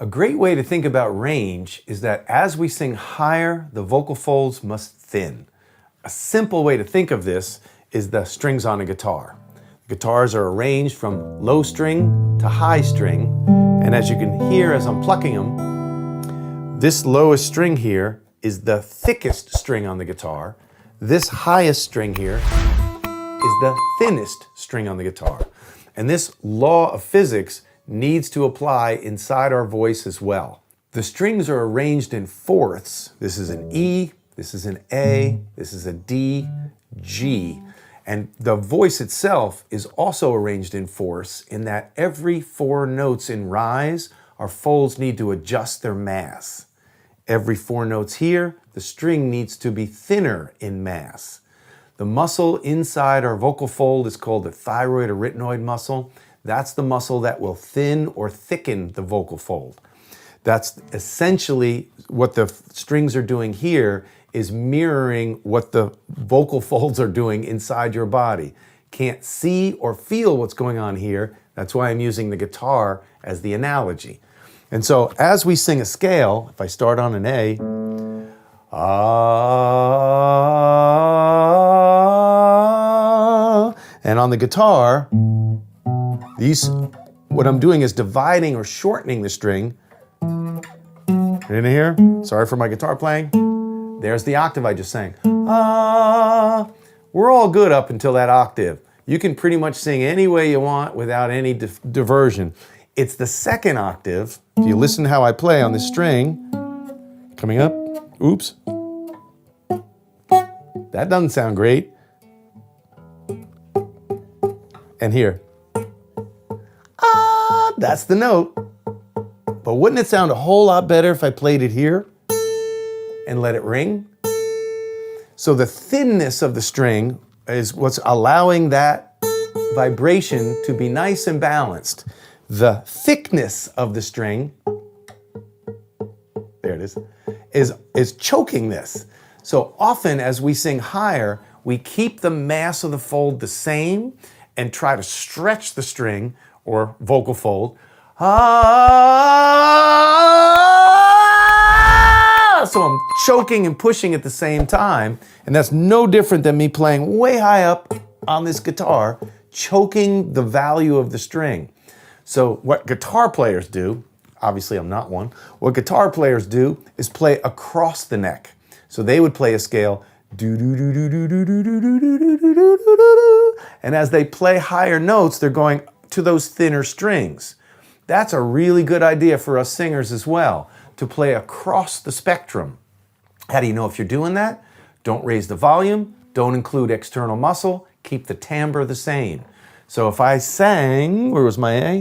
A great way to think about range is that as we sing higher, the vocal folds must thin. A simple way to think of this is the strings on a guitar. Guitars are arranged from low string to high string, and as you can hear as I'm plucking them, this lowest string here is the thickest string on the guitar. This highest string here is the thinnest string on the guitar. And this law of physics needs to apply inside our voice as well. The strings are arranged in fourths. This is an E, this is an A, this is a D, G. And the voice itself is also arranged in fourths in that every 4 notes in rise, our folds need to adjust their mass. Every 4 notes here, the string needs to be thinner in mass. The muscle inside our vocal fold is called the thyroid-arytenoid muscle. That's the muscle that will thin or thicken the vocal fold. That's essentially what the strings are doing here, is mirroring what the vocal folds are doing inside your body. Can't see or feel what's going on here. That's why I'm using the guitar as the analogy. And so as we sing a scale, if I start on an A, and on the guitar, what I'm doing is dividing or shortening the string. In here, sorry for my guitar playing. There's the octave I just sang. We're all good up until that octave. You can pretty much sing any way you want without any diversion. It's the second octave, if you listen to how I play on this string, coming up, oops. That doesn't sound great. And here. That's the note. But wouldn't it sound a whole lot better if I played it here and let it ring? So the thinness of the string is what's allowing that vibration to be nice and balanced. The thickness of the string, there it is choking this. So often as we sing higher, we keep the mass of the fold the same and try to stretch the string or vocal fold. So I'm choking and pushing at the same time, and that's no different than me playing way high up on this guitar, choking the value of the string. So what guitar players do, obviously I'm not one, what guitar players do is play across the neck. So they would play a scale, and as they play higher notes, they're going to those thinner strings. That's a really good idea for us singers as well, to play across the spectrum. How do you know if you're doing that? Don't raise the volume, don't include external muscle, keep the timbre the same. So if I sang, where was my A?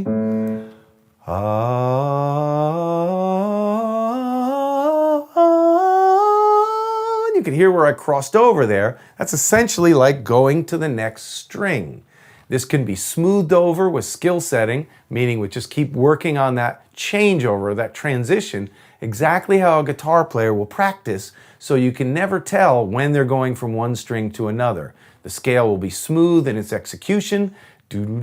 You can hear where I crossed over there. That's essentially like going to the next string. This can be smoothed over with skill setting, meaning we just keep working on that changeover, that transition, exactly how a guitar player will practice, so you can never tell when they're going from one string to another. The scale will be smooth in its execution, and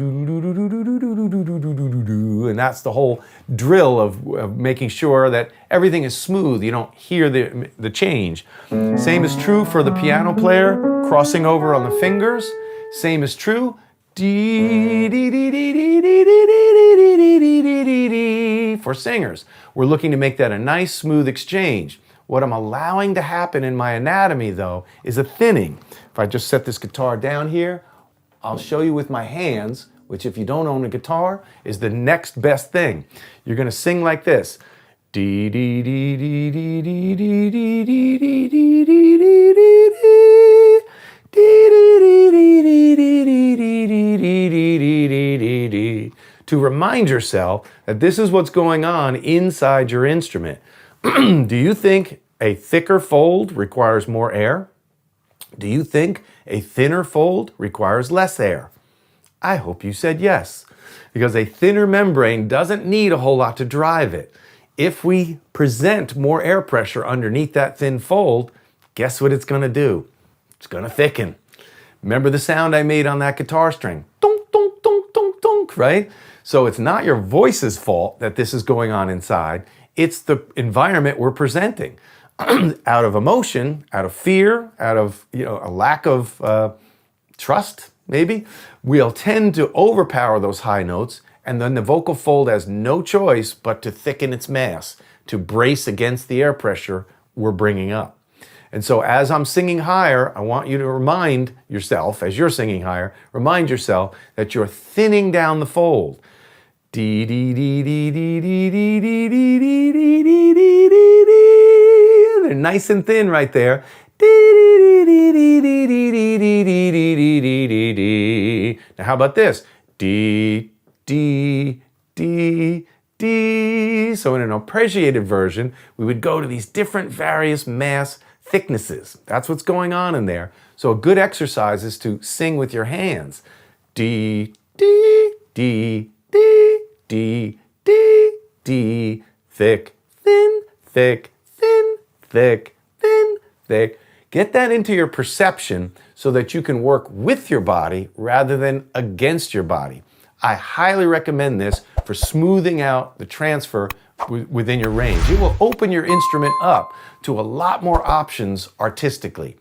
that's the whole drill of making sure that everything is smooth. You don't hear the change. Same is true for the piano player, crossing over on the fingers. Same is true for singers. We're looking to make that a nice, smooth exchange. What I'm allowing to happen in my anatomy, though, is a thinning. If I just set this guitar down here, I'll show you with my hands, which if you don't own a guitar, is the next best thing. You're going to sing like this. To remind yourself that this is what's going on inside your instrument. Do you think a thicker fold requires more air? Do you think a thinner fold requires less air? I hope you said yes, because a thinner membrane doesn't need a whole lot to drive it. If we present more air pressure underneath that thin fold, guess what it's going to do? It's going to thicken. Remember the sound I made on that guitar string? Donk, donk, donk, donk, donk, right? So it's not your voice's fault that this is going on inside. It's the environment we're presenting. Out of emotion, out of fear, out of a lack of trust, maybe, we'll tend to overpower those high notes, and then the vocal fold has no choice but to thicken its mass, to brace against the air pressure we're bringing up. And so as I'm singing higher, I want you to remind yourself, as you're singing higher, remind yourself that you're thinning down the fold. Dee dee dee dee dee dee dee dee dee dee dee dee dee dee. They're nice and thin right there. Dee dee dee dee dee dee dee dee dee dee dee dee dee. Now how about this? Dee dee dee dee. So in an appreciated version, we would go to these different various mass thicknesses. That's what's going on in there. So a good exercise is to sing with your hands. D, D, D, D, D, D, D, thick, thin, thick, thin, thick, thin, thick. Get that into your perception so that you can work with your body rather than against your body. I highly recommend this for smoothing out the transfer within your range. It will open your instrument up to a lot more options artistically.